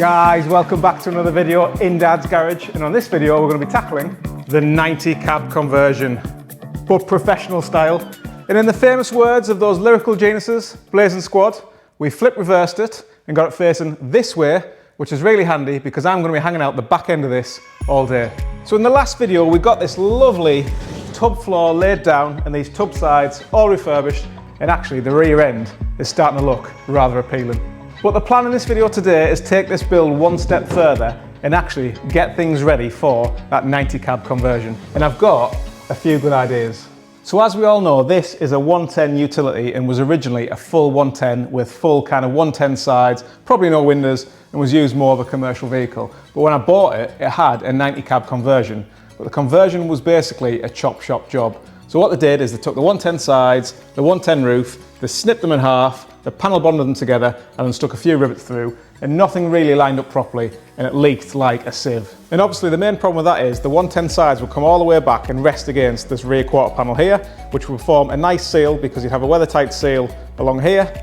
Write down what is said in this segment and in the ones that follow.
Guys, welcome back to another video in Dad's Garage, and on this video we're going to be tackling the 90 cab conversion, but professional style. And in the famous words of those lyrical geniuses, Blazing Squad, we flip reversed it and got it facing this way, which is really handy because I'm going to be hanging out the back end of this all day. So in the last video we got this lovely tub floor laid down and these tub sides all refurbished, and actually the rear end is starting to look rather appealing. But the plan in this video today is take this build one step further and actually get things ready for that 90 cab conversion. And I've got a few good ideas. So as we all know, this is a 110 utility and was originally a full 110 with full kind of 110 sides, probably no windows, and was used more of a commercial vehicle. But when I bought it, it had a 90 cab conversion. But the conversion was basically a chop shop job. So what they did is they took the 110 sides, the 110 roof, they snipped them in half, they panel bonded them together and then stuck a few rivets through, and nothing really lined up properly and it leaked like a sieve. And obviously the main problem with that is the 110 sides will come all the way back and rest against this rear quarter panel here, which will form a nice seal because you'd have a weather tight seal along here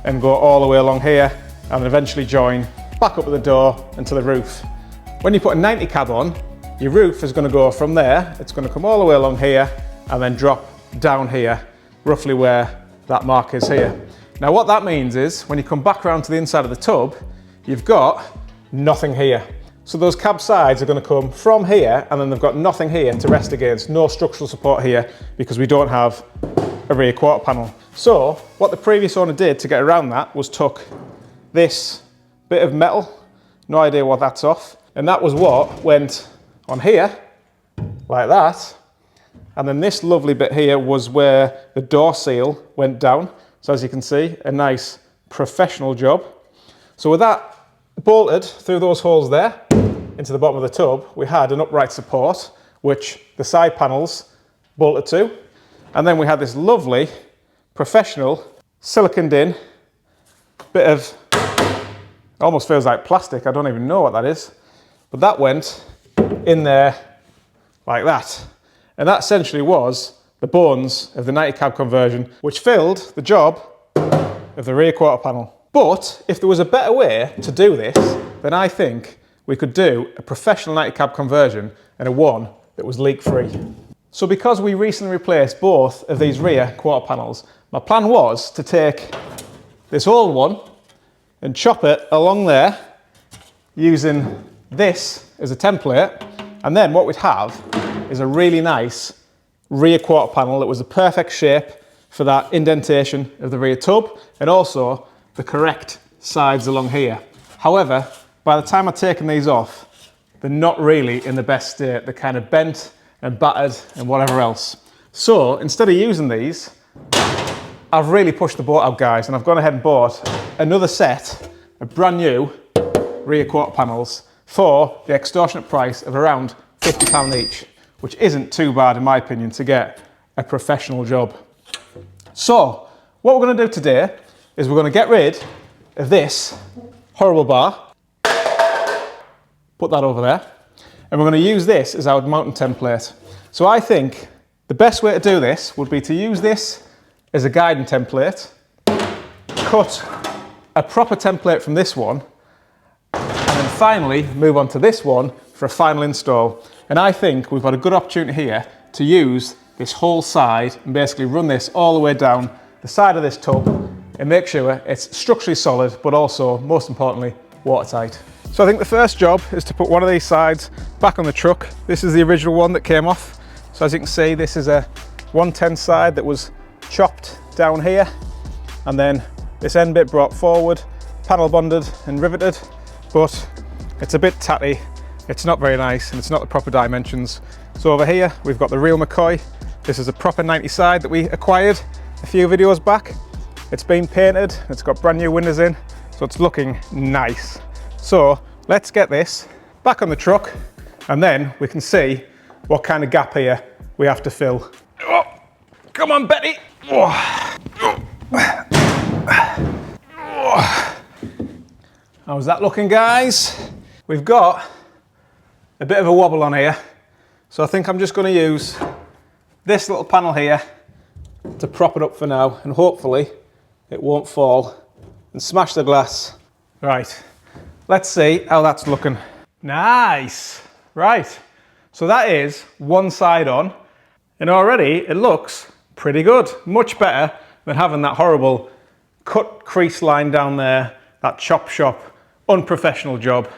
and go all the way along here and then eventually join back up at the door and to the roof. When you put a 90 cab on, your roof is going to go from there, it's going to come all the way along here and then drop down here, roughly where that mark is here. Now what that means is, when you come back around to the inside of the tub, you've got nothing here. So those cab sides are going to come from here and then they've got nothing here to rest against, no structural support here because we don't have a rear quarter panel. So what the previous owner did to get around that was took this bit of metal, no idea what that's off, and that was what went on here, like that. And then this lovely bit here was where the door seal went down. So as you can see, a nice professional job. So with that bolted through those holes there into the bottom of the tub, we had an upright support, which the side panels bolted to. And then we had this lovely professional siliconed in bit of, almost feels like plastic. I don't even know what that is, but that went in there like that. And that essentially was the bones of the 90 cab conversion, which filled the job of the rear quarter panel. But if there was a better way to do this, then I think we could do a professional 90 cab conversion and a one that was leak free. So because we recently replaced both of these rear quarter panels, my plan was to take this old one and chop it along there using this as a template, and then what we'd have is a really nice rear quarter panel that was the perfect shape for that indentation of the rear tub and also the correct sides along here. However, by the time I've taken these off, they're not really in the best state. They're kind of bent and battered and whatever else. So instead of using these, I've really pushed the boat out, guys, and I've gone ahead and bought another set of brand new rear quarter panels for the extortionate price of around £50 each, which isn't too bad in my opinion to get a professional job. So what we're going to do today is we're going to get rid of this horrible bar, put that over there, and we're going to use this as our mounting template. So I think the best way to do this would be to use this as a guiding template, cut a proper template from this one, and then finally move on to this one for a final install. And I think we've got a good opportunity here to use this whole side and basically run this all the way down the side of this tub and make sure it's structurally solid, but also, most importantly, watertight. So I think the first job is to put one of these sides back on the truck. This is the original one that came off. So as you can see, this is a 110 side that was chopped down here, and then this end bit brought forward, panel bonded and riveted, but it's a bit tatty. It's not very nice and it's not the proper dimensions. So over here we've got the real McCoy. This is a proper 90 side that we acquired a few videos back. It's been painted, it's got brand new windows in, so it's looking nice. So let's get this back on the truck and then we can see what kind of gap here we have to fill. Oh, come on, Betty. Oh. Oh. How's that looking, guys? We've got a bit of a wobble on here, so I think I'm just going to use this little panel here to prop it up for now, and hopefully it won't fall and smash the glass. Right, Let's see how that's looking. Nice. Right. So that is one side on, and already it looks pretty good. Much better than having that horrible cut crease line down there, that chop shop, unprofessional job.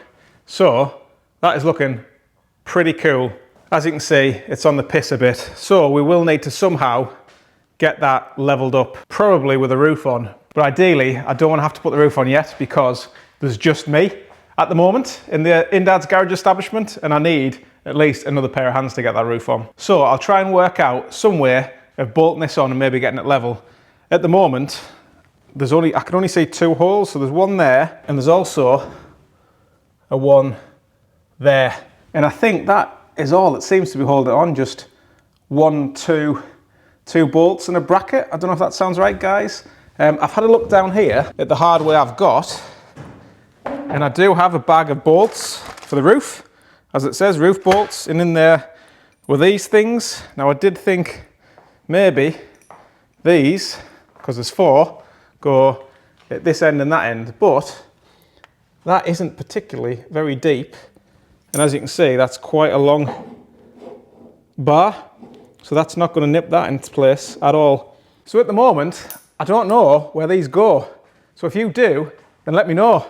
So that is looking pretty cool. As you can see, it's on the piss a bit. So we will need to somehow get that leveled up, probably with a roof on. But ideally, I don't want to have to put the roof on yet because there's just me at the moment in Dad's garage establishment, and I need at least another pair of hands to get that roof on. So I'll try and work out some way of bolting this on and maybe getting it level. At the moment, I can only see 2 holes, so there's one there, and there's also a one there. And I think that is all that seems to be holding it on, just 1, 2 bolts and a bracket. I don't know if that sounds right, guys. I've had a look down here at the hardware I've got, and I do have a bag of bolts for the roof, as it says, roof bolts, and in there were these things. Now I did think maybe these, because there's 4, go at this end and that end, but that isn't particularly very deep, and as you can see, that's quite a long bar, so that's not going to nip that into place at all. So at the moment, I don't know where these go, so if you do, then let me know.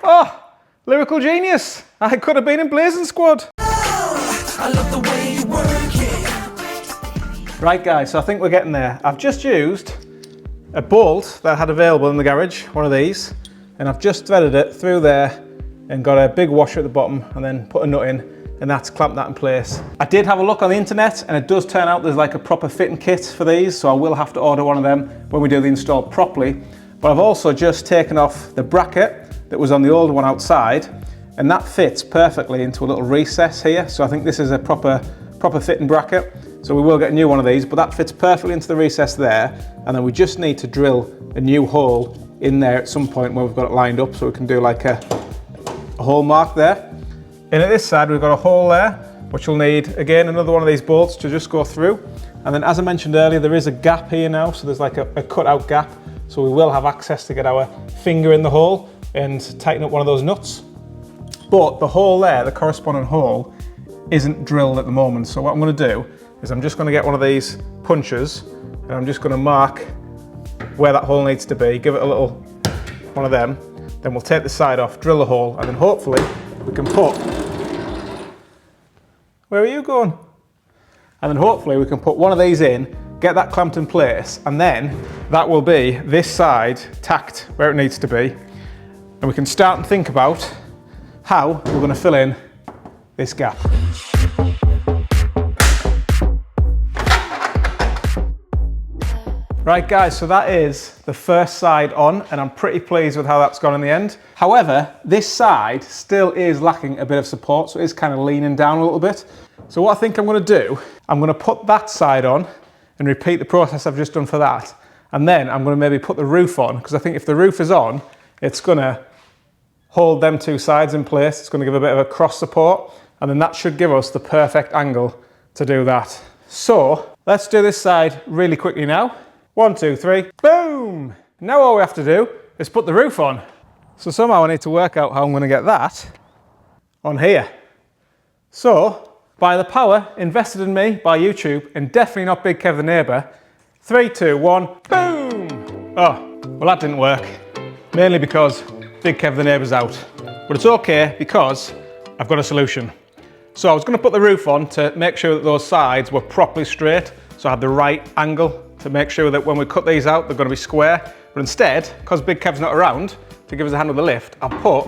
Oh, lyrical genius! I could have been in Blazing Squad. I love the way you work it. Right guys, so I think we're getting there. I've just used a bolt that I had available in the garage, one of these, and I've just threaded it through there and got a big washer at the bottom and then put a nut in, and that's clamped that in place. I did have a look on the internet, and it does turn out there's like a proper fitting kit for these, so I will have to order one of them when we do the install properly. But I've also just taken off the bracket that was on the old one outside, and that fits perfectly into a little recess here, so I think this is a proper fitting bracket. So we will get a new one of these, but that fits perfectly into the recess there, and then we just need to drill a new hole in there at some point where we've got it lined up, so we can do like a hole mark there. And at this side we've got a hole there, which will need, again, another one of these bolts to just go through. And then, as I mentioned earlier, there is a gap here now, so there's like a cut-out gap, so we will have access to get our finger in the hole and tighten up one of those nuts. But the hole there, the corresponding hole, isn't drilled at the moment. So what I'm going to do is I'm just going to get one of these punches, and I'm just going to mark where that hole needs to be, give it a little one of them, then we'll take the side off, drill a hole, and then hopefully we can put... Where are you going? And then hopefully we can put one of these in, get that clamped in place, and then that will be this side tacked where it needs to be. And we can start and think about how we're going to fill in this gap. Right guys, so that is the first side on, and I'm pretty pleased with how that's gone in the end. However, this side still is lacking a bit of support, so it is kind of leaning down a little bit. So what I think I'm going to do, I'm going to put that side on and repeat the process I've just done for that. And then I'm going to maybe put the roof on, because I think if the roof is on, it's going to hold them 2 sides in place. It's going to give a bit of a cross support, and then that should give us the perfect angle to do that. So let's do this side really quickly now. 1, 2, 3, boom! Now all we have to do is put the roof on. So somehow I need to work out how I'm going to get that on here. So, by the power invested in me by YouTube, and definitely not Big Kev the neighbour, 3, 2, 1, boom! Oh, well that didn't work. Mainly because Big Kev the neighbour's out. But it's okay because I've got a solution. So I was going to put the roof on to make sure that those sides were properly straight, so I had the right angle to make sure that when we cut these out, they're going to be square. But instead, because Big Kev's not around to give us a hand with the lift, I've put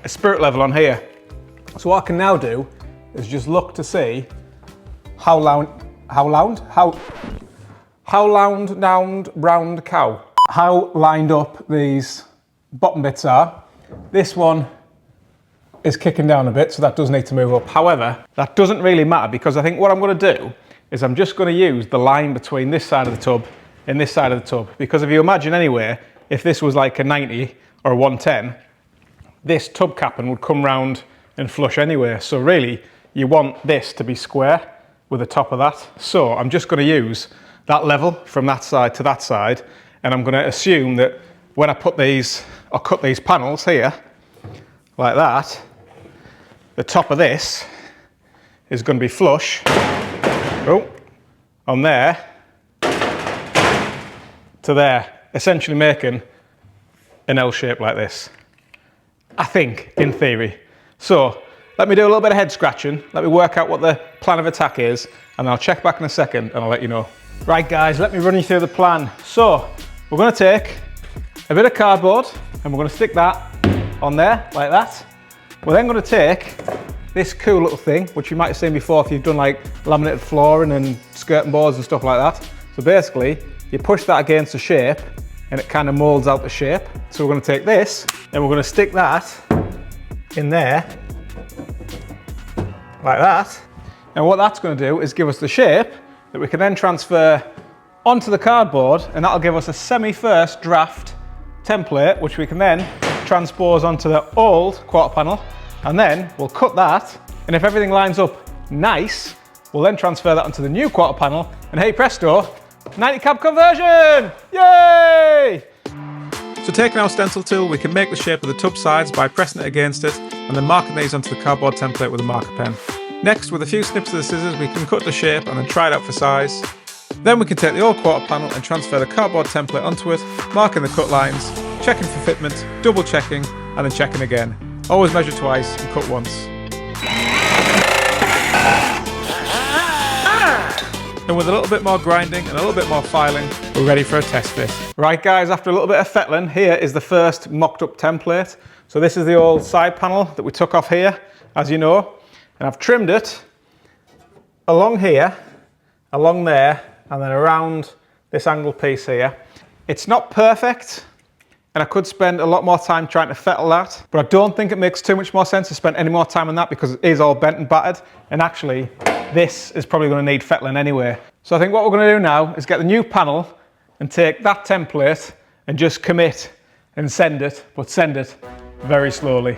a spirit level on here. So what I can now do is just look to see how lined up these bottom bits are. This one is kicking down a bit, so that does need to move up. However, that doesn't really matter, because I think what I'm going to do is I'm just going to use the line between this side of the tub and this side of the tub. Because if you imagine anyway, if this was like a 90 or a 110, this tub capping would come round and flush anyway. So really, you want this to be square with the top of that. So I'm just going to use that level from that side to that side, and I'm going to assume that when I put these or cut these panels here, like that, the top of this is going to be flush, on there to there, essentially making an L shape like this. I think, in theory. So, let me do a little bit of head scratching, let me work out what the plan of attack is, and I'll check back in a second and I'll let you know. Right guys, let me run you through the plan. So, we're going to take a bit of cardboard and we're going to stick that on there, like that. We're then going to take this cool little thing, which you might have seen before if you've done like laminated flooring and skirting boards and stuff like that. So basically, you push that against the shape and it kind of molds out the shape. So we're going to take this and we're going to stick that in there, like that. And what that's going to do is give us the shape that we can then transfer onto the cardboard, and that'll give us a semi-first draft template, which we can then transpose onto the old quarter panel, and then we'll cut that, and if everything lines up nice, we'll then transfer that onto the new quarter panel, and hey presto, 90 cab conversion! Yay! So taking our stencil tool, we can make the shape of the tub sides by pressing it against it, and then marking these onto the cardboard template with a marker pen. Next, with a few snips of the scissors, we can cut the shape and then try it out for size. Then we can take the old quarter panel and transfer the cardboard template onto it, marking the cut lines, checking for fitment, double checking, and then checking again. Always measure twice and cut once. And with a little bit more grinding and a little bit more filing, we're ready for a test fit. Right guys, after a little bit of fettling, here is the first mocked up template. So this is the old side panel that we took off here, as you know, and I've trimmed it along here, along there, and then around this angle piece here. It's not perfect, and I could spend a lot more time trying to fettle that, but I don't think it makes too much more sense to spend any more time on that because it is all bent and battered, and actually this is probably going to need fettling anyway. So I think what we're going to do now is get the new panel and take that template and just commit and send it, but send it very slowly.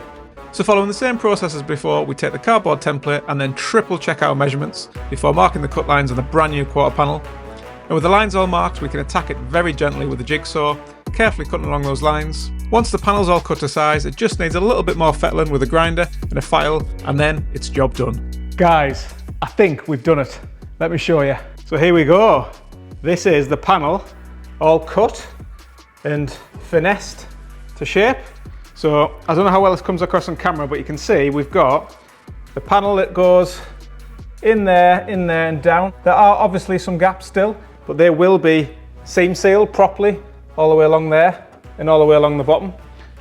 So following the same process as before, we take the cardboard template and then triple check our measurements before marking the cut lines on the brand new quarter panel. And with the lines all marked, we can attack it very gently with the jigsaw, carefully cutting along those lines. Once the panel's all cut to size, it just needs a little bit more fettling with a grinder and a file, and then it's job done. Guys, I think we've done it. Let me show you. So here we go. This is the panel all cut and finessed to shape. So I don't know how well this comes across on camera, but you can see we've got the panel that goes in there and down. There are obviously some gaps still, but they will be seam sealed properly all the way along there and all the way along the bottom.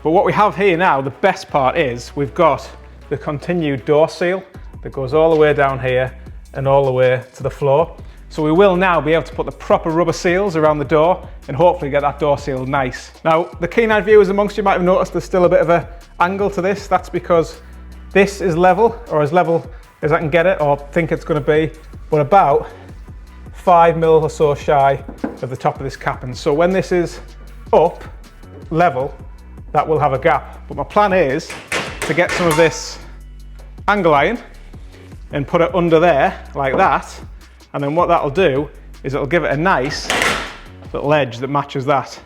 But what we have here now, the best part is we've got the continued door seal that goes all the way down here and all the way to the floor. So we will now be able to put the proper rubber seals around the door and hopefully get that door sealed nice. Now, the keen-eyed viewers amongst you might have noticed there's still a bit of an angle to this. That's because this is level, or as level as I can get it, or think it's going to be, but about 5 mil or so shy of the top of this cap. And so when this is up, level, that will have a gap. But my plan is to get some of this angle iron and put it under there, like that. And then what that'll do is it'll give it a nice little edge that matches that.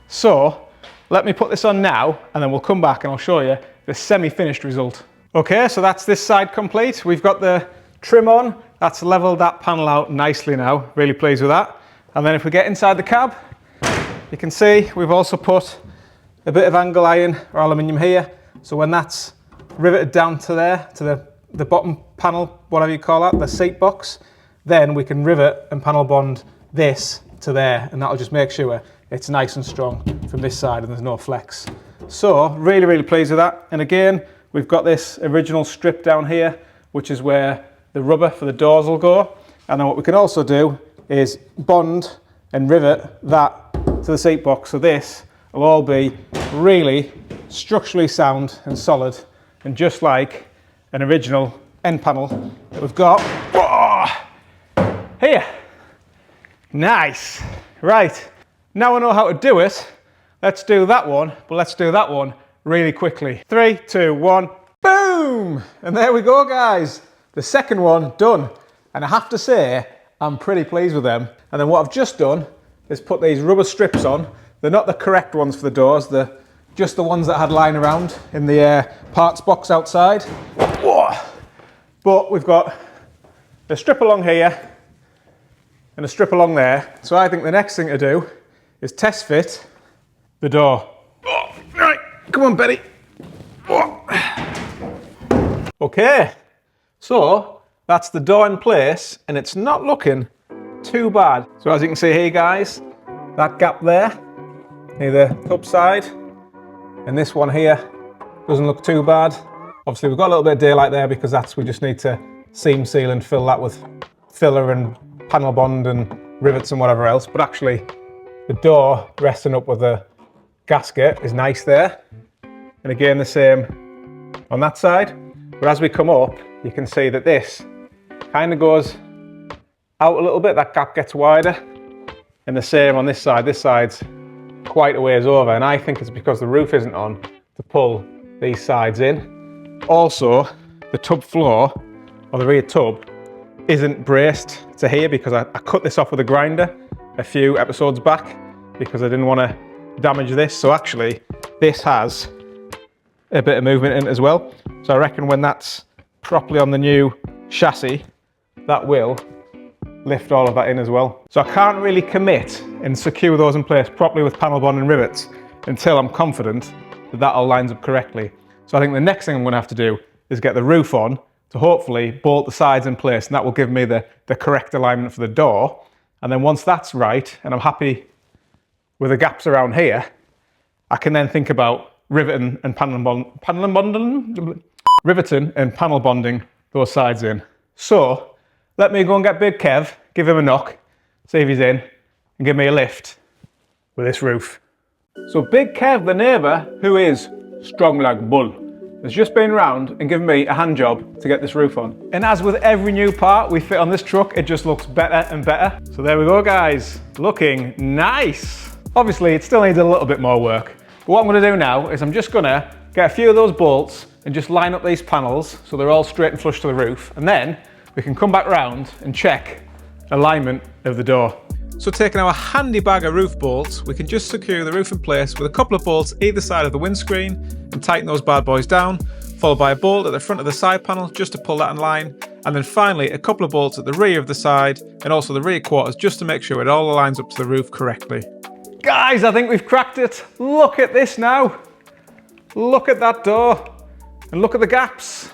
So let me put this on now and then we'll come back and I'll show you the semi-finished result. Okay, so that's this side complete. We've got the trim on. That's leveled that panel out nicely now. Really pleased with that. And then if we get inside the cab, you can see we've also put a bit of angle iron or aluminium here. So when that's riveted down to there, to the bottom panel, whatever you call that, the seat box, then we can rivet and panel bond this to there, and that'll just make sure it's nice and strong from this side and there's no flex. So really, really pleased with that. And again, we've got this original strip down here, which is where the rubber for the doors will go. And then what we can also do is bond and rivet that to the seat box. So this will all be really structurally sound and solid, and just like an original end panel that we've got. Whoa! Here. Nice. Right. Now I know how to do it. Let's do that one, but let's do that one really quickly. 3, 2, 1, boom! And there we go, guys. The second one done. And I have to say, I'm pretty pleased with them. And then what I've just done is put these rubber strips on. They're not the correct ones for the doors. The just the ones that had lying around in the parts box outside. Whoa. But we've got a strip along here and a strip along there. So I think the next thing to do is test fit the door. Oh, right, come on, Betty. Oh. Okay, so that's the door in place and it's not looking too bad. So as you can see here, guys, that gap there near the top side and this one here doesn't look too bad. Obviously we've got a little bit of daylight there because we just need to seam seal and fill that with filler and panel bond and rivets and whatever else. But actually the door resting up with a gasket is nice there. And again, the same on that side. But as we come up, you can see that this kind of goes out a little bit. That gap gets wider. And the same on this side. This side's quite a ways over. And I think it's because the roof isn't on to pull these sides in. Also, the tub floor, or the rear tub, isn't braced to here because I cut this off with a grinder a few episodes back because I didn't want to damage this. So actually, this has a bit of movement in it as well. So I reckon when that's properly on the new chassis, that will lift all of that in as well. So I can't really commit and secure those in place properly with panel bond and rivets until I'm confident that that all lines up correctly. So I think the next thing I'm going to have to do is get the roof on to hopefully bolt the sides in place, and that will give me the correct alignment for the door. And then once that's right and I'm happy with the gaps around here, I can then think about riveting and riveting and panel bonding those sides in. So let me go and get Big Kev, give him a knock, see if he's in, and give me a lift with this roof. So Big Kev, the neighbour, who is strong like bull, has just been round and given me a hand job to get this roof on. And as with every new part we fit on this truck, it just looks better and better. So there we go, guys, looking nice. Obviously it still needs a little bit more work. But what I'm going to do now is I'm just going to get a few of those bolts and just line up these panels so they're all straight and flush to the roof, and then we can come back round and check alignment of the door. So taking our handy bag of roof bolts, we can just secure the roof in place with a couple of bolts either side of the windscreen and tighten those bad boys down, followed by a bolt at the front of the side panel just to pull that in line, and then finally a couple of bolts at the rear of the side and also the rear quarters just to make sure it all aligns up to the roof correctly. Guys, I think we've cracked it. Look at this now. Look at that door and look at the gaps.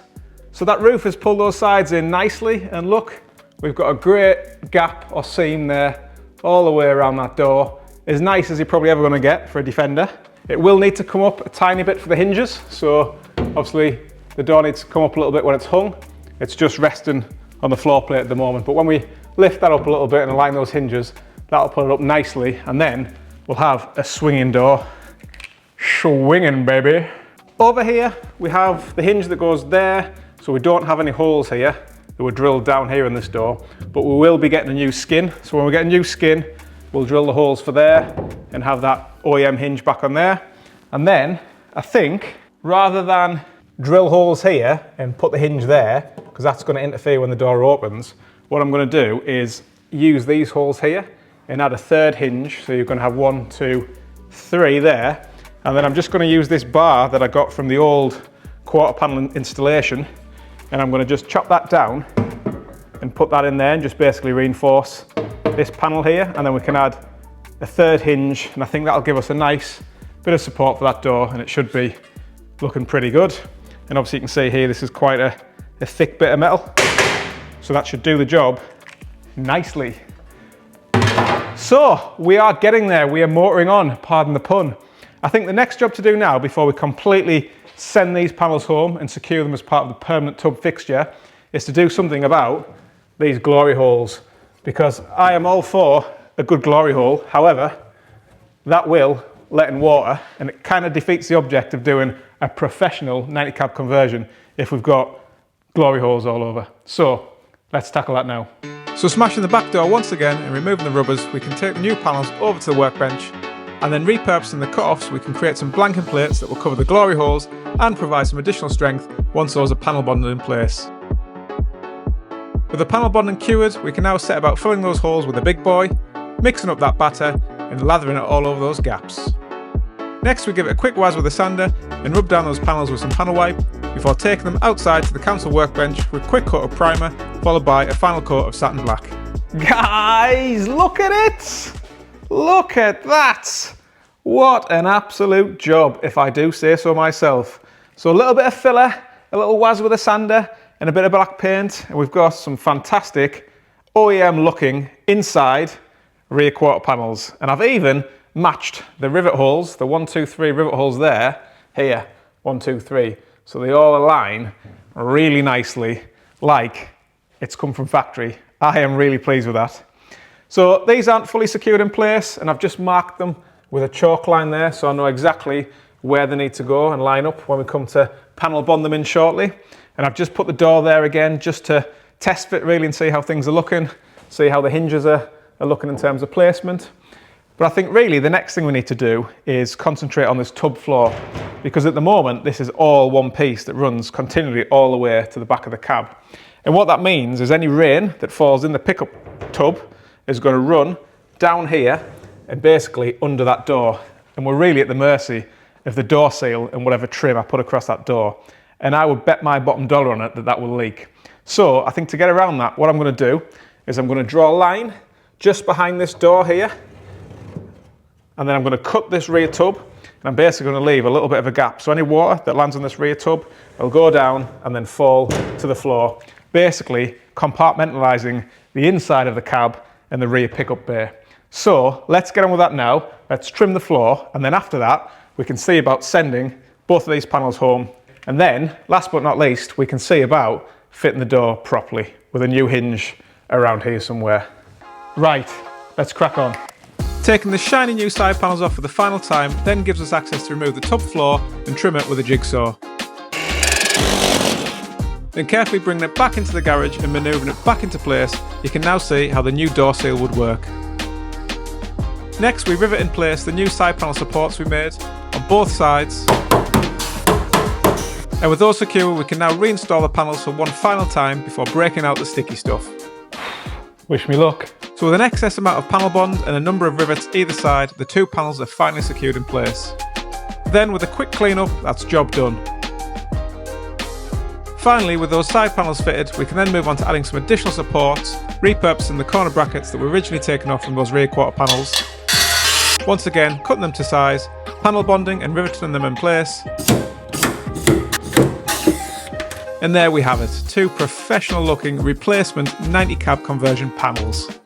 So that roof has pulled those sides in nicely, and look, we've got a great gap or seam there all the way around that door. As nice as you're probably ever going to get for a Defender. It will need to come up a tiny bit for the hinges, so obviously the door needs to come up a little bit when it's hung. It's just resting on the floor plate at the moment, but when we lift that up a little bit and align those hinges, that'll put it up nicely, and then we'll have a swinging door. Swinging, baby. Over here we have the hinge that goes there, so we don't have any holes here that were drilled down here in this door, but we will be getting a new skin. So when we get a new skin, we'll drill the holes for there and have that OEM hinge back on there. And then I think rather than drill holes here and put the hinge there, because that's going to interfere when the door opens, what I'm going to do is use these holes here and add a third hinge. So you're going to have 1, 2, 3 there. And then I'm just going to use this bar that I got from the old quarter panel installation, and I'm going to just chop that down and put that in there and just basically reinforce this panel here, and then we can add a third hinge, and I think that'll give us a nice bit of support for that door, and it should be looking pretty good. And obviously you can see here this is quite a thick bit of metal, so that should do the job nicely. So we are getting there, we are motoring on, pardon the pun. I think the next job to do now, before we completely send these panels home and secure them as part of the permanent tub fixture, is to do something about these glory holes, because I am all for a good glory hole. However, that will let in water, and it kind of defeats the object of doing a professional 90 cab conversion if we've got glory holes all over. So let's tackle that now. So smashing the back door once again and removing the rubbers, we can take the new panels over to the workbench, and then repurposing the cut-offs, we can create some blanking plates that will cover the glory holes and provide some additional strength once those are panel bonded in place. With the panel bonding cured, we can now set about filling those holes with a big boy, mixing up that batter and lathering it all over those gaps. Next we give it a quick waz with a sander and rub down those panels with some panel wipe before taking them outside to the council workbench with a quick coat of primer followed by a final coat of satin black. Guys, look at it! Look at that! What an absolute job, if I do say so myself. So a little bit of filler, a little waz with a sander and a bit of black paint, and we've got some fantastic OEM looking inside rear quarter panels. And I've even matched the rivet holes, the 1, 2, 3 rivet holes there, here, 1, 2, 3. So they all align really nicely, like it's come from factory. I am really pleased with that. So these aren't fully secured in place, and I've just marked them with a chalk line there, so I know exactly where they need to go and line up when we come to panel bond them in shortly. And I've just put the door there again, just to test fit really and see how things are looking, see how the hinges are looking in terms of placement. But I think really the next thing we need to do is concentrate on this tub floor, because at the moment this is all one piece that runs continually all the way to the back of the cab. And what that means is any rain that falls in the pickup tub is going to run down here and basically under that door. And we're really at the mercy of the door seal and whatever trim I put across that door. And I would bet my bottom dollar on it that that will leak. So I think to get around that, what I'm going to do is I'm going to draw a line just behind this door here. And then I'm going to cut this rear tub, and I'm basically going to leave a little bit of a gap. So any water that lands on this rear tub will go down and then fall to the floor, basically compartmentalising the inside of the cab and the rear pickup bay. So let's get on with that now. Let's trim the floor, and then after that we can see about sending both of these panels home. And then, last but not least, we can see about fitting the door properly with a new hinge around here somewhere. Right, let's crack on. Taking the shiny new side panels off for the final time then gives us access to remove the tub floor and trim it with a jigsaw. Then carefully bringing it back into the garage and manoeuvring it back into place, you can now see how the new door seal would work. Next we rivet in place the new side panel supports we made on both sides. And with those secure, we can now reinstall the panels for one final time before breaking out the sticky stuff. Wish me luck. So with an excess amount of panel bond and a number of rivets either side, the two panels are finally secured in place. Then with a quick clean up, that's job done. Finally, with those side panels fitted, we can then move on to adding some additional supports, repurposing the corner brackets that were originally taken off from those rear quarter panels. Once again, cutting them to size, panel bonding and riveting them in place. And there we have it, two professional looking replacement 90 cab conversion panels.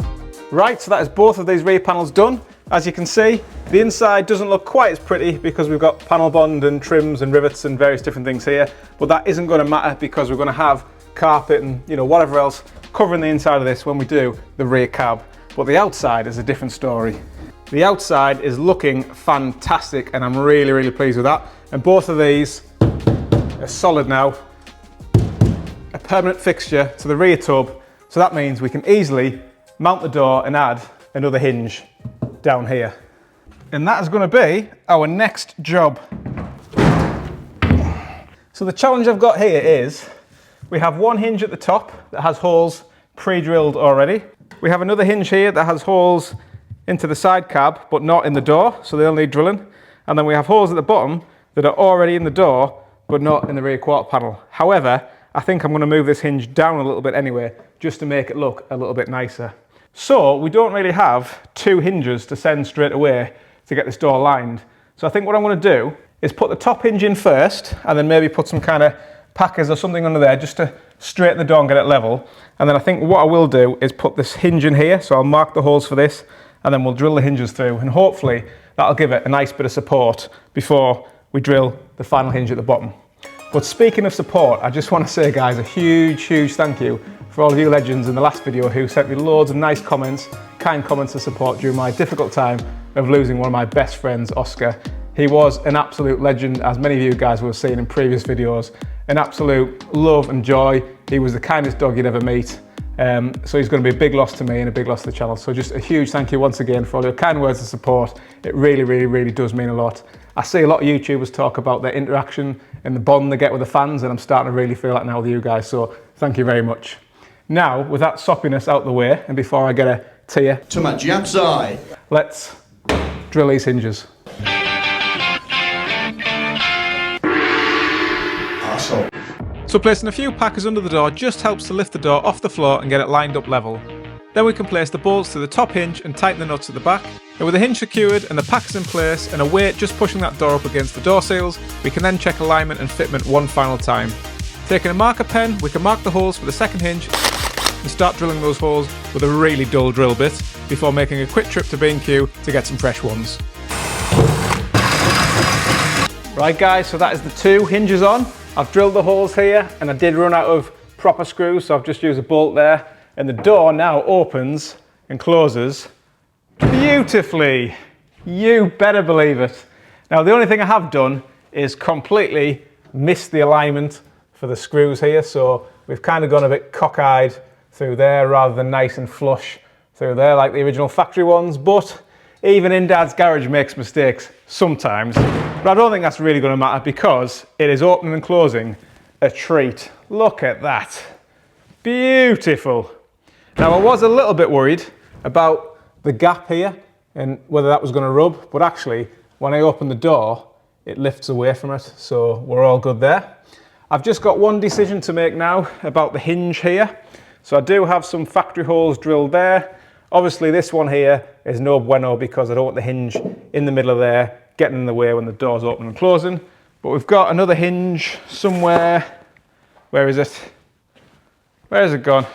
Right, so that is both of these rear panels done. As you can see, the inside doesn't look quite as pretty because we've got panel bond and trims and rivets and various different things here, but that isn't going to matter because we're going to have carpet and whatever else covering the inside of this when we do the rear cab. But the outside is a different story. The outside is looking fantastic and I'm really, really pleased with that. And both of these are solid now. A permanent fixture to the rear tub, so that means we can easily mount the door and add another hinge down here. And that is going to be our next job. So the challenge I've got here is we have one hinge at the top that has holes pre-drilled already. We have another hinge here that has holes into the side cab but not in the door, so they'll need drilling. And then we have holes at the bottom that are already in the door but not in the rear quarter panel. However, I think I'm going to move this hinge down a little bit anyway, just to make it look a little bit nicer. So we don't really have two hinges to send straight away to get this door lined. So I think what I'm going to do is put the top hinge in first and then maybe put some kind of packers or something under there just to straighten the door and get it level. And then I think what I will do is put this hinge in here, so I'll mark the holes for this and then we'll drill the hinges through and hopefully that'll give it a nice bit of support before we drill the final hinge at the bottom. But speaking of support, I just want to say, guys, a huge thank you for all of you legends in the last video who sent me loads of nice comments, kind comments of support during my difficult time of losing one of my best friends, Oscar. He was an absolute legend, as many of you guys will have seen in previous videos. An absolute love and joy. He was the kindest dog you'd ever meet. So he's going to be a big loss to me and a big loss to the channel. So just a huge thank you once again for all your kind words of support. It really does mean a lot. I see a lot of YouTubers talk about their interaction and the bond they get with the fans, and I'm starting to really feel that now with you guys, so thank you very much. Now, with that soppiness out the way, and before I get a tear to my jab's eye, let's drill these hinges. So placing a few packers under the door just helps to lift the door off the floor and get it lined up level. Then we can place the bolts to the top hinge and tighten the nuts at the back. And with the hinge secured and the packers in place and a weight just pushing that door up against the door seals, we can then check alignment and fitment one final time. Taking a marker pen, we can mark the holes for the second hinge and start drilling those holes with a really dull drill bit before making a quick trip to B&Q to get some fresh ones. Right guys, so that is the two hinges on. I've drilled the holes here and I did run out of proper screws, so I've just used a bolt there. And the door now opens and closes beautifully. You better believe it. Now the only thing I have done is completely missed the alignment for the screws here, so we've kind of gone a bit cockeyed through there rather than nice and flush through there like the original factory ones. But even in Dad's garage makes mistakes sometimes. But I don't think that's really going to matter because it is opening and closing a treat. Look at that. Beautiful. Now I was a little bit worried about the gap here and whether that was going to rub, but actually when I open the door it lifts away from it, so we're all good there. I've just got one decision to make now about the hinge here. So I do have some factory holes drilled there. Obviously this one here is no bueno because I don't want the hinge in the middle of there getting in the way when the door's open and closing. But we've got another hinge somewhere. Where is it? Where has it gone?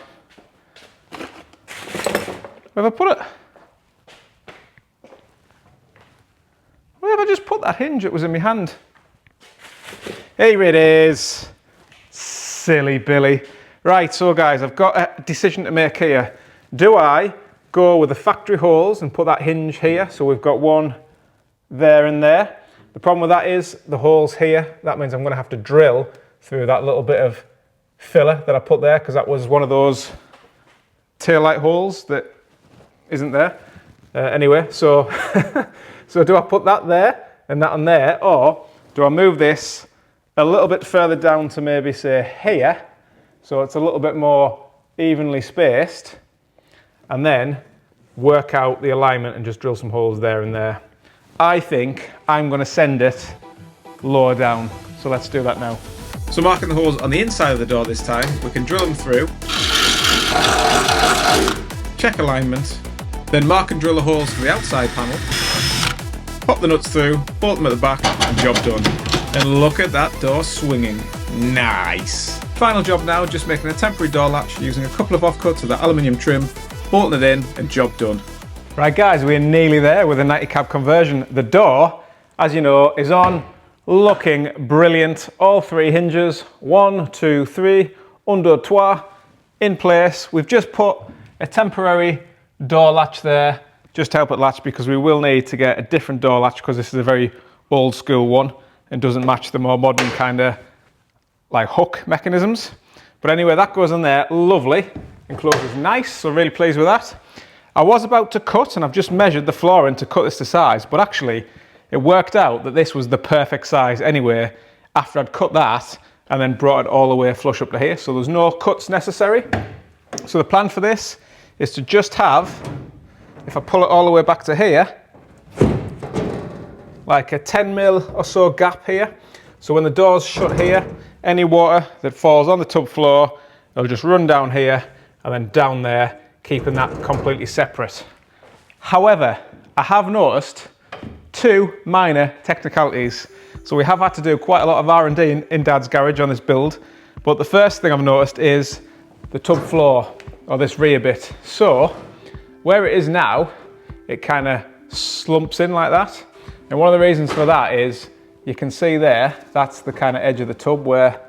Where have I put it? Where have I just put that hinge that was in my hand? Here it is. Silly Billy. Right, so guys, I've got a decision to make here. Do I go with the factory holes and put that hinge here? So we've got one there and there. The problem with that is the holes here. That means I'm going to have to drill through that little bit of filler that I put there because that was one of those taillight holes that isn't there. Anyway, so so do I put that there and that on there, or do I move this a little bit further down to maybe say here, so it's a little bit more evenly spaced, and then work out the alignment and just drill some holes there and there? I think I'm going to send it lower down, so let's do that now. So marking the holes on the inside of the door this time, we can drill them through, check alignment, then mark and drill the holes to the outside panel, pop the nuts through, bolt them at the back, and job done. And look at that door swinging. Nice. Final job now, just making a temporary door latch using a couple of offcuts of that aluminium trim, bolting it in, and job done. Right guys, we're nearly there with the 90 cab conversion. The door, as you know, is on, looking brilliant. All three hinges, 1, 2, 3, un, deux, trois, in place. We've just put a temporary door latch there, just to help it latch, because we will need to get a different door latch because this is a very old school one and doesn't match the more modern kind of like hook mechanisms. But anyway, that goes in there, lovely, and closes nice, so really pleased with that. I was about to cut, and I've just measured the flooring to cut this to size, but actually it worked out that this was the perfect size anyway after I'd cut that and then brought it all the way flush up to here, so there's no cuts necessary. So the plan for this is to just have, if I pull it all the way back to here, like a 10 mil or so gap here. So when the door's shut here, any water that falls on the tub floor, it'll just run down here and then down there, keeping that completely separate. However, I have noticed two minor technicalities. So we have had to do quite a lot of R&D in Dad's garage on this build. But the first thing I've noticed is the tub floor, or this rear bit. So where it is now, it kind of slumps in like that. And one of the reasons for that is you can see there, that's the kind of edge of the tub where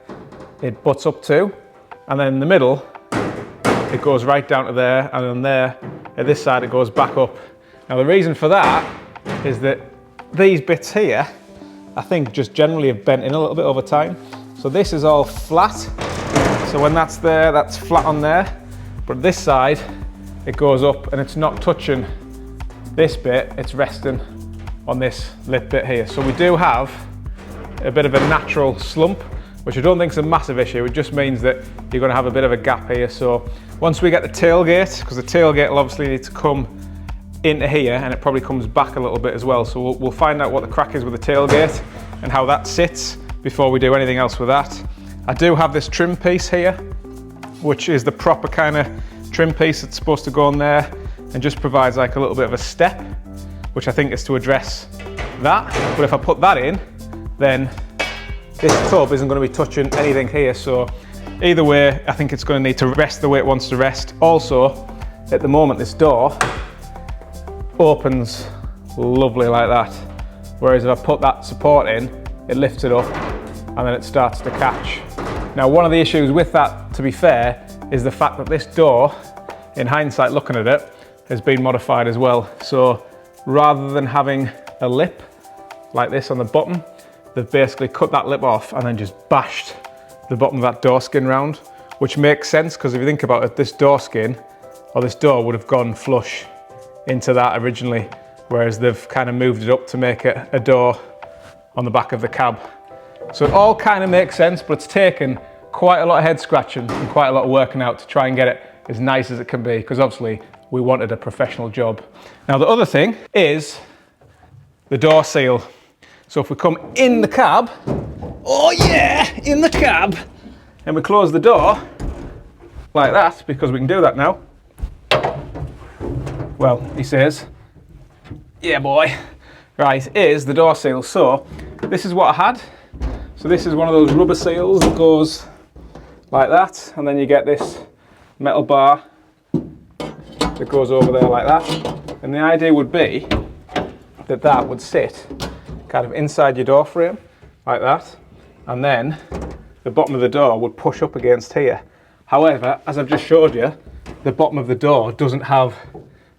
it butts up to. And then in the middle, it goes right down to there, and then there, at this side, it goes back up. Now the reason for that is that these bits here, I think just generally have bent in a little bit over time. So this is all flat. So when that's there, that's flat on there. But this side, it goes up and it's not touching this bit, it's resting on this lip bit here. So we do have a bit of a natural slump, which I don't think is a massive issue. It just means that you're going to have a bit of a gap here. So once we get the tailgate, because the tailgate will obviously need to come into here, and it probably comes back a little bit as well. So we'll find out what the crack is with the tailgate and how that sits before we do anything else with that. I do have this trim piece here, which is the proper kind of trim piece that's supposed to go on there and just provides like a little bit of a step, which I think is to address that. But if I put that in, then this tub isn't going to be touching anything here. So either way, I think it's going to need to rest the way it wants to rest. Also, at the moment, this door opens lovely like that. Whereas if I put that support in, it lifts it up and then it starts to catch. Now, one of the issues with that, to be fair, is the fact that this door, in hindsight looking at it, has been modified as well. So rather than having a lip like this on the bottom, they've basically cut that lip off and then just bashed the bottom of that door skin round, which makes sense because if you think about it, this door skin or this door would have gone flush into that originally, whereas they've kind of moved it up to make it a door on the back of the cab. So it all kind of makes sense, but it's taken quite a lot of head scratching and quite a lot of working out to try and get it as nice as it can be, because obviously we wanted a professional job. Now the other thing is the door seal. So if we come in the cab, oh yeah, in the cab, and we close the door like that, because we can do that now. Well, he says, yeah boy, right, is the door seal. So this is what I had. So this is one of those rubber seals that goes like that, and then you get this metal bar that goes over there like that. And the idea would be that that would sit kind of inside your door frame like that, and then the bottom of the door would push up against here. However, as I've just showed you, the bottom of the door doesn't have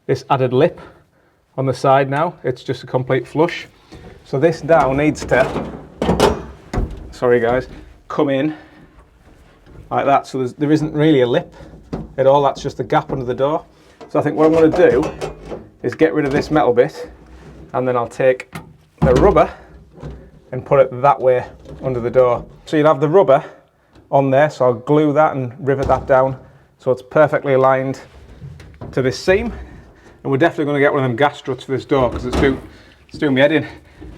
this added lip on the side now. It's just a complete flush. So this now needs to, sorry guys, come in like that. So there isn't really a lip at all. That's just a gap under the door. So I think what I'm going to do is get rid of this metal bit, and then I'll take the rubber and put it that way under the door. So you'll have the rubber on there, so I'll glue that and rivet that down so it's perfectly aligned to this seam. And we're definitely going to get one of them gas struts for this door because it's doing my head in.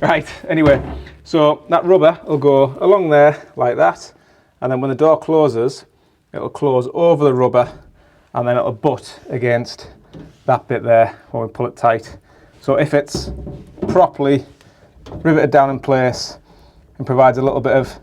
Right, anyway, so that rubber will go along there like that, and then when the door closes, it'll close over the rubber, and then it'll butt against that bit there when we pull it tight. So if it's properly riveted down in place and provides a little bit of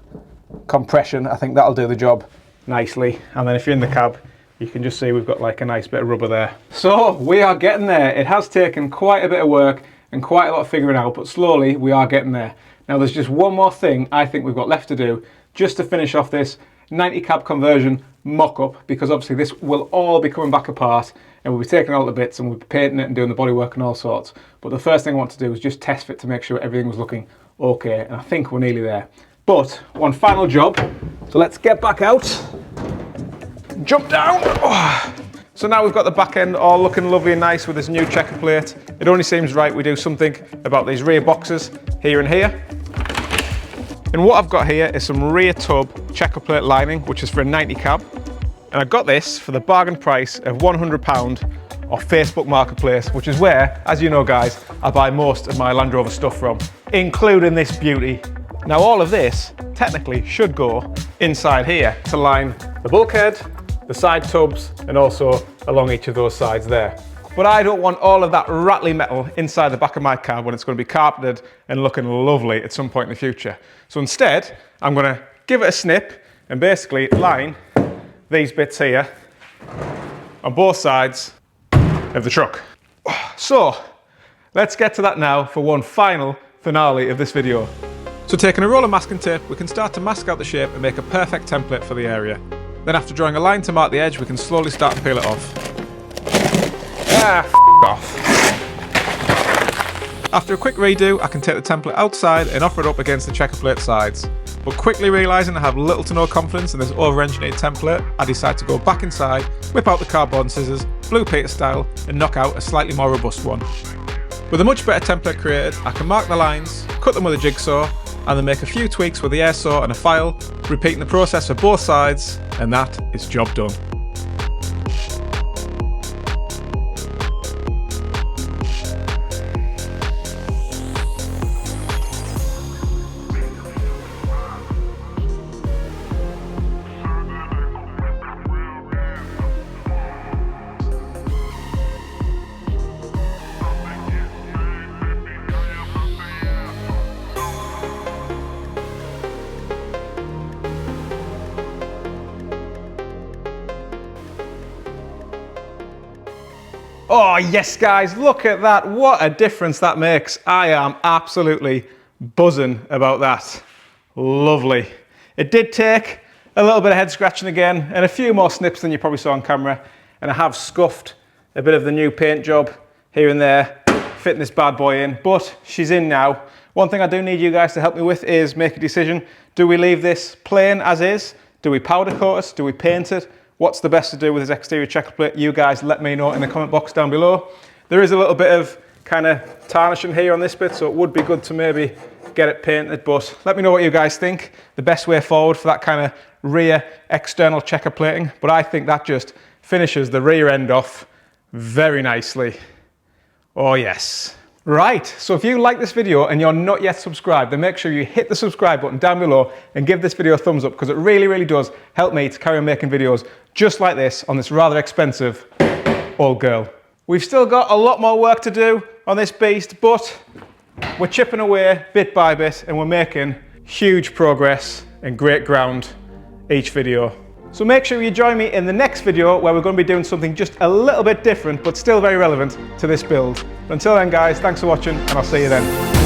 compression, I think that'll do the job nicely. And then if you're in the cab, you can just see we've got like a nice bit of rubber there. So we are getting there. It has taken quite a bit of work and quite a lot of figuring out, but slowly we are getting there. Now there's just one more thing I think we've got left to do just to finish off this 90 cab conversion mock-up, because obviously this will all be coming back apart and we'll be taking all the bits and we'll be painting it and doing the bodywork and all sorts. But the first thing I want to do is just test fit to make sure everything was looking okay, and I think we're nearly there. But one final job, so let's get back out, jump down. Oh. So now we've got the back end all looking lovely and nice with this new checker plate. It only seems right we do something about these rear boxes here and here. And what I've got here is some rear tub checker plate lining, which is for a 90 cab. And I got this for the bargain price of £100 off Facebook Marketplace, which is where, as you know guys, I buy most of my Landrover stuff from, including this beauty. Now all of this technically should go inside here to line the bulkhead, the side tubs, and also along each of those sides there. But I don't want all of that rattly metal inside the back of my cab when it's going to be carpeted and looking lovely at some point in the future. So instead, I'm going to give it a snip and basically line these bits here on both sides of the truck. So let's get to that now for one final finale of this video. So taking a roll of masking tape, we can start to mask out the shape and make a perfect template for the area. Then after drawing a line to mark the edge, we can slowly start to peel it off. Off. After a quick redo, I can take the template outside and offer it up against the checker plate sides. But quickly realising I have little to no confidence in this over-engineered template, I decide to go back inside, whip out the cardboard scissors, Blue Peter style, and knock out a slightly more robust one. With a much better template created, I can mark the lines, cut them with a jigsaw, and then make a few tweaks with the air saw and a file, repeating the process for both sides, and that is job done. Oh yes guys, look at that. What a difference that makes. I am absolutely buzzing about that. Lovely. It did take a little bit of head scratching again and a few more snips than you probably saw on camera, and I have scuffed a bit of the new paint job here and there, fitting this bad boy in, but she's in now. One thing I do need you guys to help me with is make a decision. Do we leave this plain as is? Do we powder coat it? Do we paint it? What's the best to do with this exterior checker plate? You guys let me know in the comment box down below. There is a little bit of kind of tarnishing here on this bit, so it would be good to maybe get it painted, but let me know what you guys think. The best way forward for that kind of rear external checker plating, but I think that just finishes the rear end off very nicely. Oh yes. Right, so if you like this video and you're not yet subscribed, then make sure you hit the subscribe button down below and give this video a thumbs up, because it really, really does help me to carry on making videos just like this on this rather expensive old girl. We've still got a lot more work to do on this beast, but we're chipping away bit by bit and we're making huge progress and great ground each video. So make sure you join me in the next video where we're going to be doing something just a little bit different but still very relevant to this build. But until then guys, thanks for watching and I'll see you then.